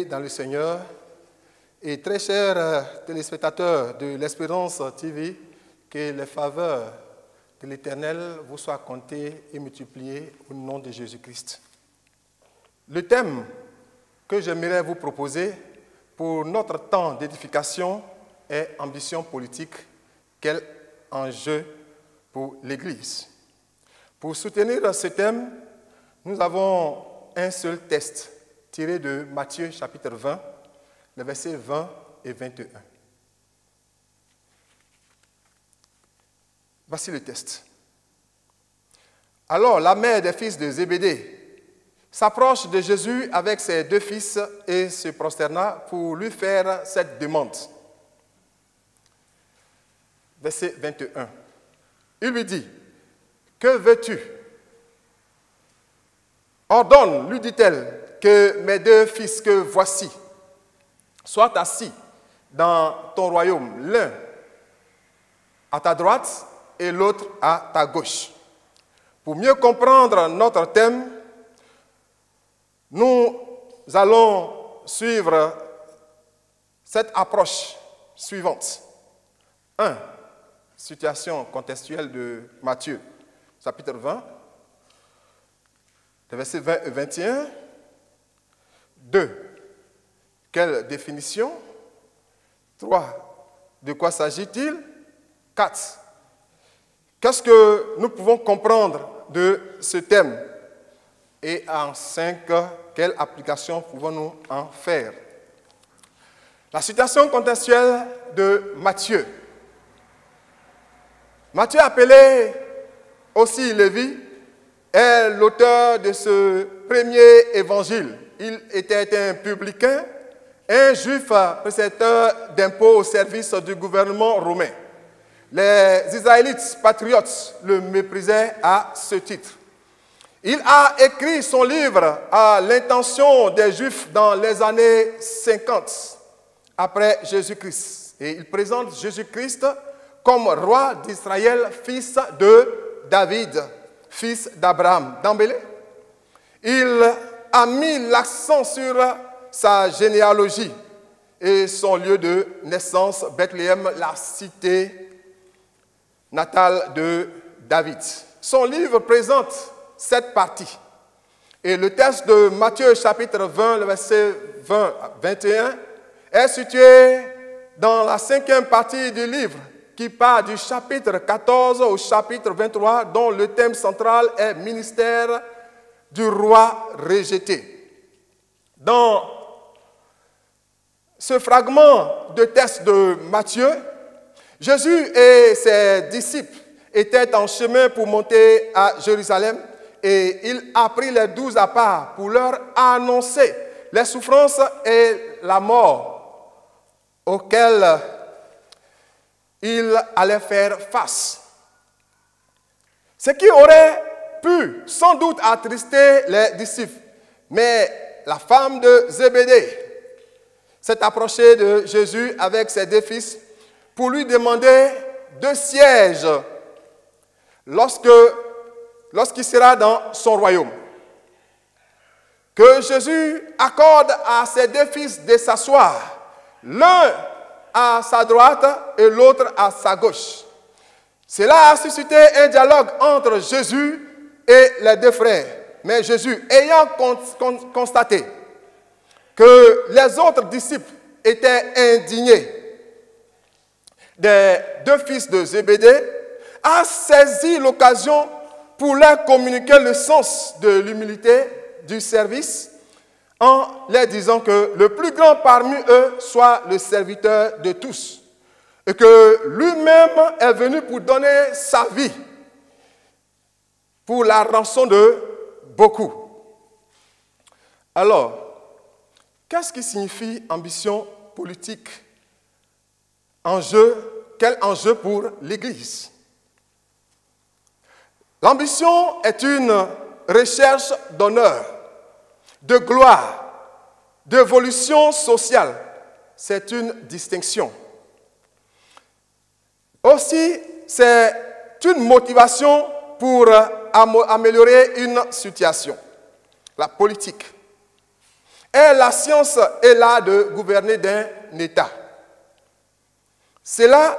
dans le Seigneur et très chers téléspectateurs de l'Espérance TV, que les faveurs de l'Éternel vous soient comptées et multipliées au nom de Jésus-Christ. Le thème que j'aimerais vous proposer pour notre temps d'édification est ambition politique. Quel enjeu pour l'Église? Pour soutenir ce thème, nous avons un seul texte tiré de Matthieu chapitre 20, les versets 20 et 21. Voici le texte. Alors la mère des fils de Zébédée s'approche de Jésus avec ses deux fils et se prosterna pour lui faire cette demande. Verset 21. Il lui dit, « Que veux-tu? Ordonne, lui dit-elle, que mes deux fils que voici soient assis dans ton royaume, l'un à ta droite et l'autre à ta gauche. » Pour mieux comprendre notre thème, nous allons suivre cette approche suivante. 1. Situation contextuelle de Matthieu, chapitre 20, versets 20 et 21. 2. Quelle définition? 3. De quoi s'agit-il? 4. Qu'est-ce que nous pouvons comprendre de ce thème? Et en 5, quelle application pouvons-nous en faire? La situation contextuelle de Matthieu. Matthieu, appelé aussi Lévi, est l'auteur de ce premier évangile. Il était un publicain, un juif précepteur d'impôts au service du gouvernement romain. Les Israélites patriotes le méprisaient à ce titre. Il a écrit son livre à l'intention des Juifs dans les années 50 après Jésus-Christ. Et il présente Jésus-Christ comme roi d'Israël, fils de David, fils d'Abraham. D'emblée, il a mis l'accent sur sa généalogie et son lieu de naissance, Bethléem, la cité natale de David. Son livre présente cette partie. Et le texte de Matthieu chapitre 20, le verset 20 à 21, est situé dans la 5e partie du livre, qui part du chapitre 14 au chapitre 23, dont le thème central est « Ministère du roi rejeté ». Dans ce fragment de texte de Matthieu, Jésus et ses disciples étaient en chemin pour monter à Jérusalem et il a pris les 12 à part pour leur annoncer les souffrances et la mort auxquelles il allait faire face. Ce qui aurait pu sans doute attrister les disciples, mais la femme de Zébédée s'est approchée de Jésus avec ses deux fils pour lui demander 2 sièges lorsqu'il sera dans son royaume. Que Jésus accorde à ses deux fils de s'asseoir, l'un à sa droite et l'autre à sa gauche. Cela a suscité un dialogue entre Jésus et les deux frères. Mais Jésus, ayant constaté que les autres disciples étaient indignés des deux fils de Zébédée, a saisi l'occasion pour leur communiquer le sens de l'humilité du service en leur disant que le plus grand parmi eux soit le serviteur de tous et que lui-même est venu pour donner sa vie pour la rançon de beaucoup. Alors, qu'est-ce qui signifie ambition politique? Quel enjeu pour l'Église? L'ambition est une recherche d'honneur, de gloire, d'évolution sociale. C'est une distinction. Aussi, c'est une motivation pour améliorer une situation. La politique Et la science est là de gouverner d'un État. Cela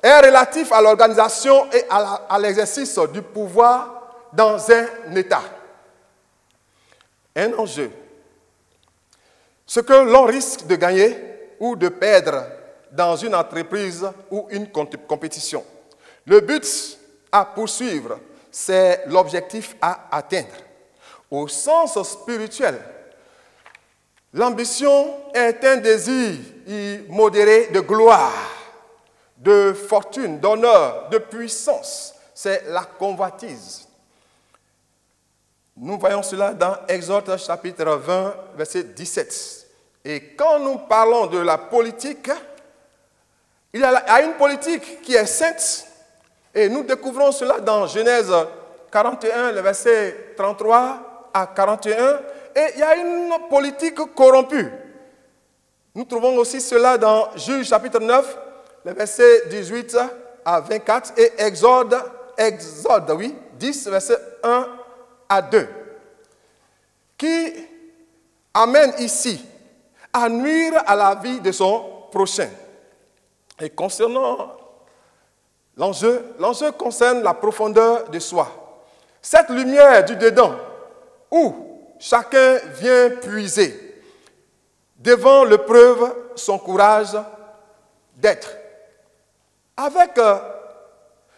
est relatif à l'organisation et à l'exercice du pouvoir dans un État. Un enjeu. Ce que l'on risque de gagner ou de perdre dans une entreprise ou une compétition. Le but à poursuivre, c'est l'objectif à atteindre. Au sens spirituel, l'ambition est un désir immodéré de gloire, de fortune, d'honneur, de puissance. C'est la convoitise. Nous voyons cela dans Exode chapitre 20, verset 17. Et quand nous parlons de la politique, il y a une politique qui est sainte. Et nous découvrons cela dans Genèse 41, le verset 33 à 41. Et il y a une politique corrompue. Nous trouvons aussi cela dans Juge chapitre 9, le verset 18 à 24. Et Exode 10, verset 1 à 2. Qui amène ici à nuire à la vie de son prochain. Et concernant l'enjeu concerne la profondeur de soi. Cette lumière du dedans où chacun vient puiser devant l'épreuve son courage d'être. Avec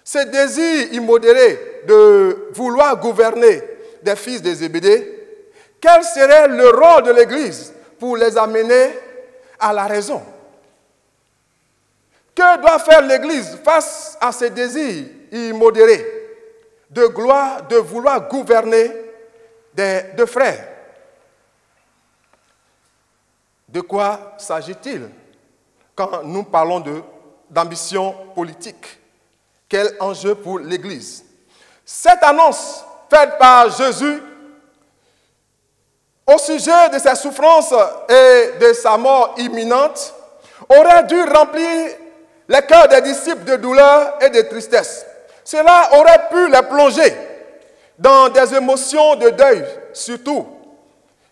ce désir immodéré de vouloir gouverner des fils de Zébédée, quel serait le rôle de l'Église pour les amener à la raison? Que doit faire l'Église face à ces désirs immodérés de gloire, de vouloir gouverner de frères? De quoi s'agit-il quand nous parlons d'ambition politique? Quel enjeu pour l'Église? Cette annonce faite par Jésus au sujet de ses souffrances et de sa mort imminente aurait dû remplir les cœurs des disciples de douleur et de tristesse. Cela aurait pu les plonger dans des émotions de deuil, surtout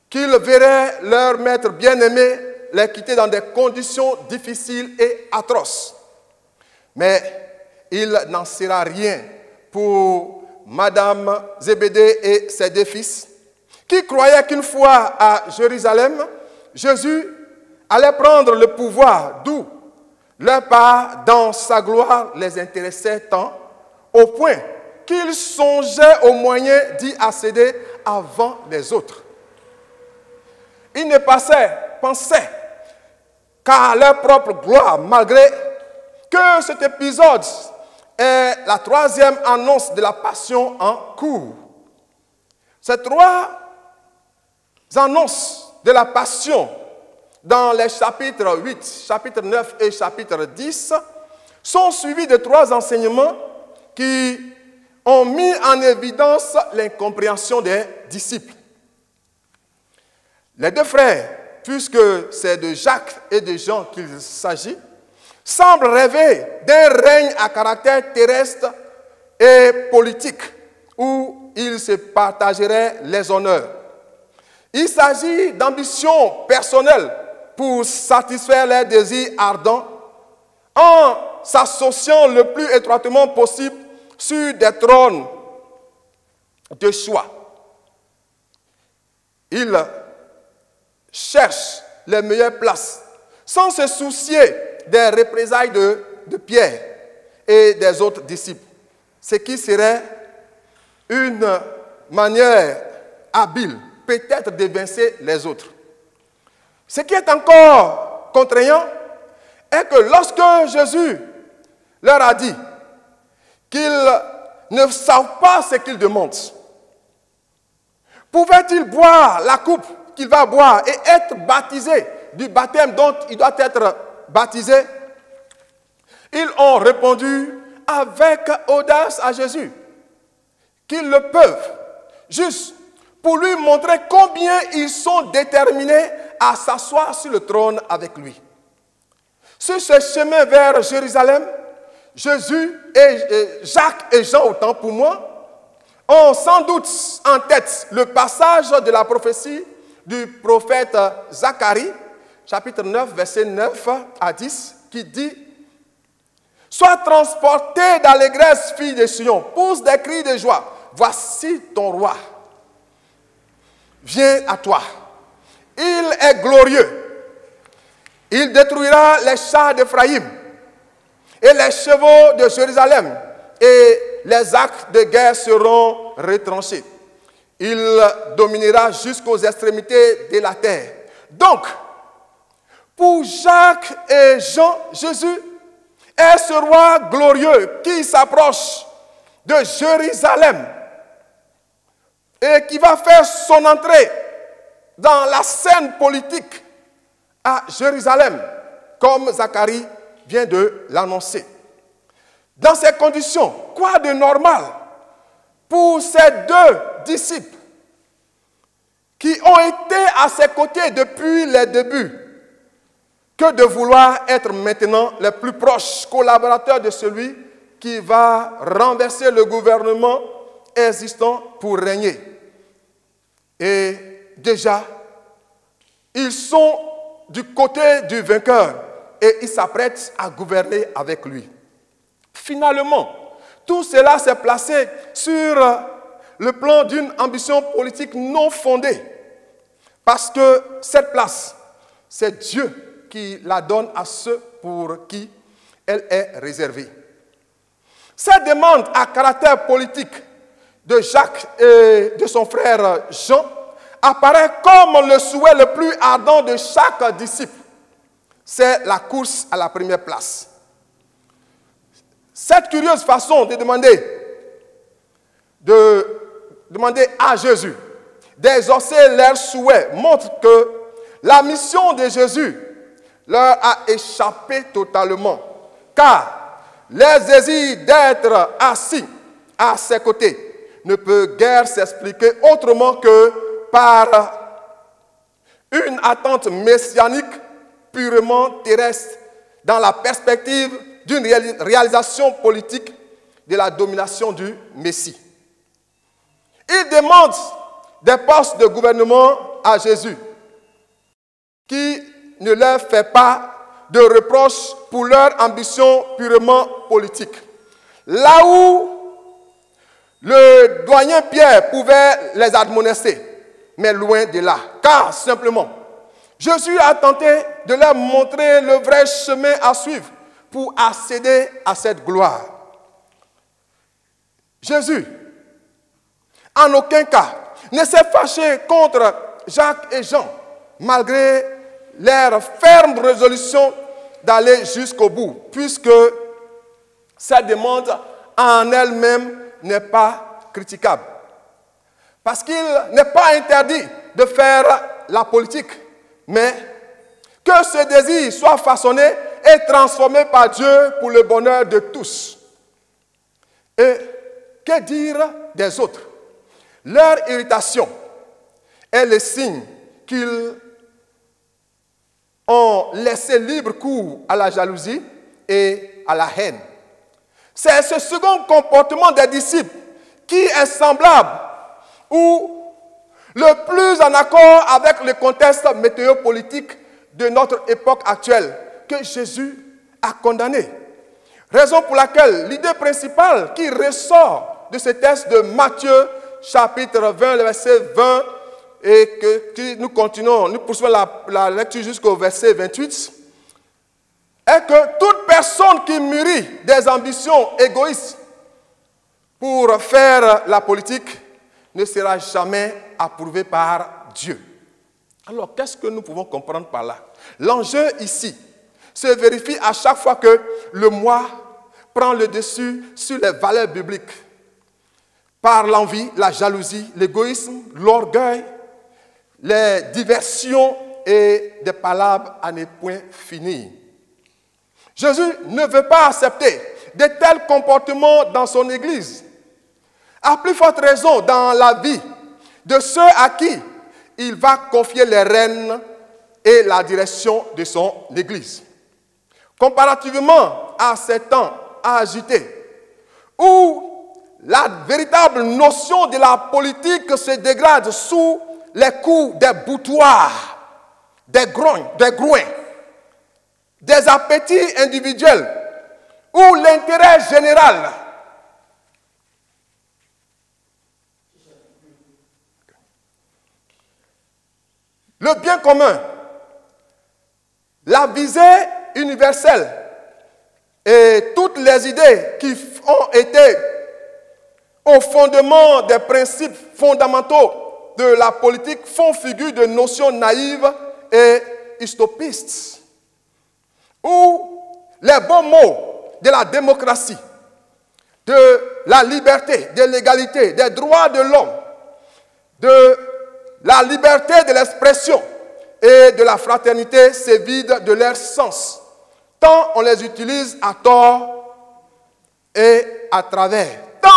qu'ils verraient leur maître bien-aimé les quitter dans des conditions difficiles et atroces. Mais il n'en sera rien pour Madame Zébédée et ses deux fils, qui croyaient qu'une fois à Jérusalem, Jésus allait prendre le pouvoir, d'où leur part dans sa gloire les intéressait tant, au point qu'ils songeaient aux moyens d'y accéder avant les autres. Ils ne pensaient qu'à leur propre gloire, malgré que cet épisode est la troisième annonce de la passion en cours. Ces trois annonces de la passion dans les chapitres 8, chapitre 9 et chapitre 10 sont suivies de trois enseignements qui ont mis en évidence l'incompréhension des disciples. Les deux frères, puisque c'est de Jacques et de Jean qu'il s'agit, semblent rêver d'un règne à caractère terrestre et politique où ils se partageraient les honneurs. Il s'agit d'ambitions personnelles pour satisfaire leurs désirs ardents en s'associant le plus étroitement possible sur des trônes de choix. Ils cherchent les meilleures places sans se soucier des représailles de Pierre et des autres disciples, ce qui serait une manière habile peut-être d'évincer les autres. Ce qui est encore contraignant est que lorsque Jésus leur a dit qu'ils ne savent pas ce qu'ils demandent, pouvaient-ils boire la coupe qu'il va boire et être baptisés du baptême dont il doit être baptisé? Ils ont répondu avec audace à Jésus qu'ils le peuvent, juste pour lui montrer combien ils sont déterminés à s'asseoir sur le trône avec lui. Sur ce chemin vers Jérusalem, Jésus et Jacques et Jean, autant pour moi, ont sans doute en tête le passage de la prophétie du prophète Zacharie, chapitre 9, verset 9 à 10, qui dit « Sois transporté d'allégresse, fille de Sion, pousse des cris de joie. Voici ton roi. Viens à toi. Il est glorieux. Il détruira les chars d'Éphraïm et les chevaux de Jérusalem, et les arcs de guerre seront retranchés. Il dominera jusqu'aux extrémités de la terre. » Donc, pour Jacques et Jean, Jésus est ce roi glorieux qui s'approche de Jérusalem et qui va faire son entrée dans la scène politique à Jérusalem, comme Zacharie vient de l'annoncer. Dans ces conditions, quoi de normal pour ces deux disciples qui ont été à ses côtés depuis les débuts que de vouloir être maintenant les plus proches collaborateurs de celui qui va renverser le gouvernement existant pour régner. Et déjà, ils sont du côté du vainqueur et ils s'apprêtent à gouverner avec lui. Finalement, tout cela s'est placé sur le plan d'une ambition politique non fondée. Parce que cette place, c'est Dieu qui la donne à ceux pour qui elle est réservée. Cette demande à caractère politique de Jacques et de son frère Jean apparaît comme le souhait le plus ardent de chaque disciple. C'est la course à la première place. Cette curieuse façon de demander à Jésus d'exaucer leurs souhaits montre que la mission de Jésus leur a échappé totalement, car les désirs d'être assis à ses côtés ne peut guère s'expliquer autrement que par une attente messianique purement terrestre dans la perspective d'une réalisation politique de la domination du Messie. Ils demandent des postes de gouvernement à Jésus, qui ne leur fait pas de reproches pour leur ambition purement politique. Là où le doyen Pierre pouvait les admonester, mais loin de là, car simplement, Jésus a tenté de leur montrer le vrai chemin à suivre pour accéder à cette gloire. Jésus, en aucun cas, ne s'est fâché contre Jacques et Jean, malgré leur ferme résolution d'aller jusqu'au bout, puisque cette demande en elle-même n'est pas critiquable. Parce qu'il n'est pas interdit de faire la politique, mais que ce désir soit façonné et transformé par Dieu pour le bonheur de tous. Et que dire des autres? Leur irritation est le signe qu'ils ont laissé libre cours à la jalousie et à la haine. C'est ce second comportement des disciples qui est semblable ou le plus en accord avec le contexte météopolitique de notre époque actuelle que Jésus a condamné. Raison pour laquelle l'idée principale qui ressort de ce texte de Matthieu chapitre 20, le verset 20, et que nous continuons, nous poursuivons la lecture jusqu'au verset 28, est que toute personne qui mûrit des ambitions égoïstes pour faire la politique ne sera jamais approuvée par Dieu. Alors, qu'est-ce que nous pouvons comprendre par là? L'enjeu ici se vérifie à chaque fois que le moi prend le dessus sur les valeurs bibliques, par l'envie, la jalousie, l'égoïsme, l'orgueil, les diversions et des palabres à ne point finir. Jésus ne veut pas accepter de tels comportements dans son Église. À plus forte raison dans la vie de ceux à qui il va confier les rênes et la direction de son Église. Comparativement à ces temps agités, où la véritable notion de la politique se dégrade sous les coups des boutoirs, des groins, des appétits individuels ou l'intérêt général. Le bien commun, la visée universelle et toutes les idées qui ont été au fondement des principes fondamentaux de la politique font figure de notions naïves et utopistes, où les beaux mots de la démocratie, de la liberté, de l'égalité, des droits de l'homme, de la liberté de l'expression et de la fraternité se vident de leur sens, tant on les utilise à tort et à travers, tant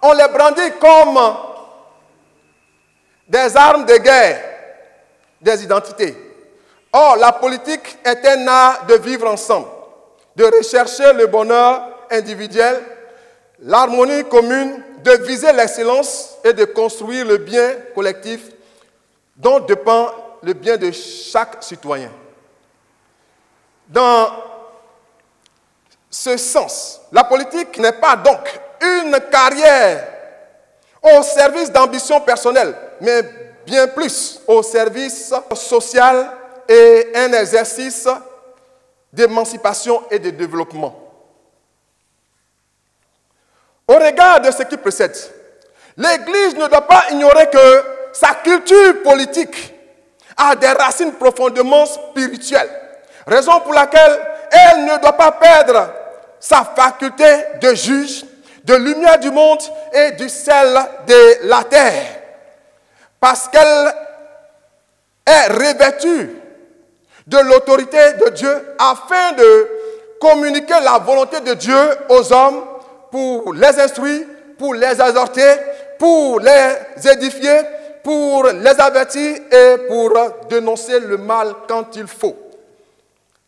on les brandit comme des armes de guerre, des identités. Or, la politique est un art de vivre ensemble, de rechercher le bonheur individuel, l'harmonie commune, de viser l'excellence et de construire le bien collectif dont dépend le bien de chaque citoyen. Dans ce sens, la politique n'est pas donc une carrière au service d'ambition personnelle, mais bien plus au service social et un exercice d'émancipation et de développement. Au regard de ce qui précède, l'Église ne doit pas ignorer que sa culture politique a des racines profondément spirituelles, raison pour laquelle elle ne doit pas perdre sa faculté de juge, de lumière du monde et du sel de la terre, parce qu'elle est revêtue de l'autorité de Dieu afin de communiquer la volonté de Dieu aux hommes pour les instruire, pour les exhorter, pour les édifier, pour les avertir et pour dénoncer le mal quand il faut.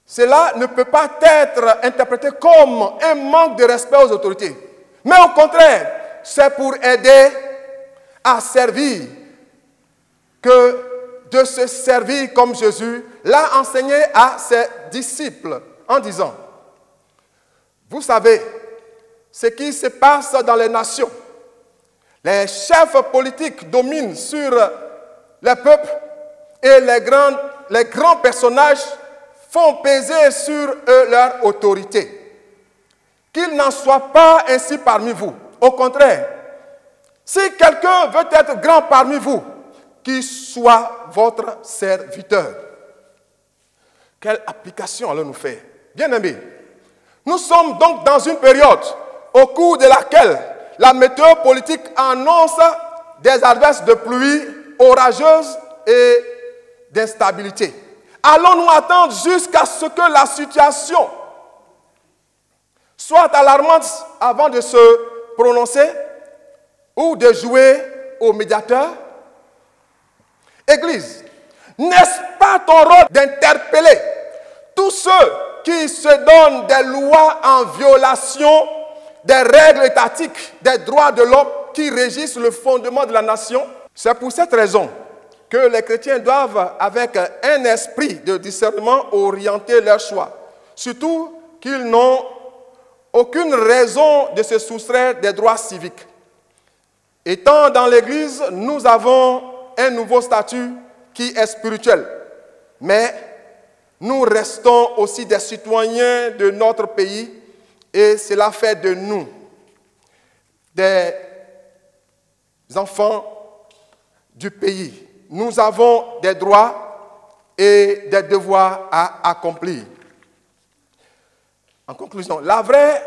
Cela ne peut pas être interprété comme un manque de respect aux autorités, mais au contraire, c'est pour aider à servir que de se servir comme Jésus l'a enseigné à ses disciples en disant: vous savez ce qui se passe dans les nations. Les chefs politiques dominent sur les peuples et les grands personnages font peser sur eux leur autorité. Qu'il n'en soit pas ainsi parmi vous. Au contraire, si quelqu'un veut être grand parmi vous, qu'il soit votre serviteur. Quelle application allons-nous faire? Bien-aimés, nous sommes donc dans une période au cours de laquelle la météo politique annonce des averses de pluie orageuses et d'instabilité. Allons-nous attendre jusqu'à ce que la situation soit alarmante avant de se prononcer ou de jouer au médiateur? Église, n'est-ce pas ton rôle d'interpeller tous ceux qui se donnent des lois en violation des règles étatiques, des droits de l'homme qui régissent le fondement de la nation? C'est pour cette raison que les chrétiens doivent, avec un esprit de discernement, orienter leur choix. Surtout qu'ils n'ont aucune raison de se soustraire des droits civiques. Étant dans l'Église, nous avons un nouveau statut qui est spirituel. Mais nous restons aussi des citoyens de notre pays et cela fait de nous des enfants du pays. Nous avons des droits et des devoirs à accomplir. En conclusion, la vraie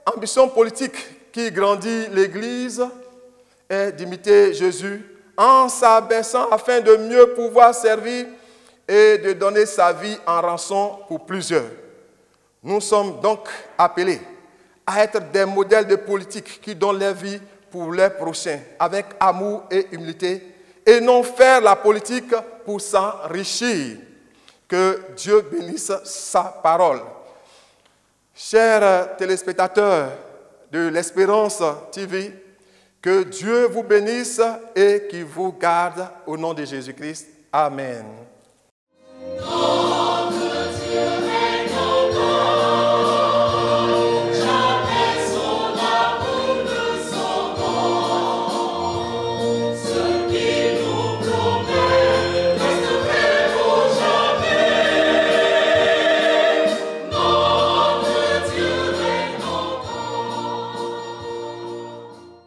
ambition politique qui grandit l'Église est d'imiter Jésus en s'abaissant afin de mieux pouvoir servir et de donner sa vie en rançon pour plusieurs. Nous sommes donc appelés à être des modèles de politique qui donnent leur vie pour leurs prochains avec amour et humilité et non faire la politique pour s'enrichir. Que Dieu bénisse sa parole. Chers téléspectateurs de l'Espérance TV, Que Dieu vous bénisse et qu'il vous garde au nom de Jésus-Christ. Amen.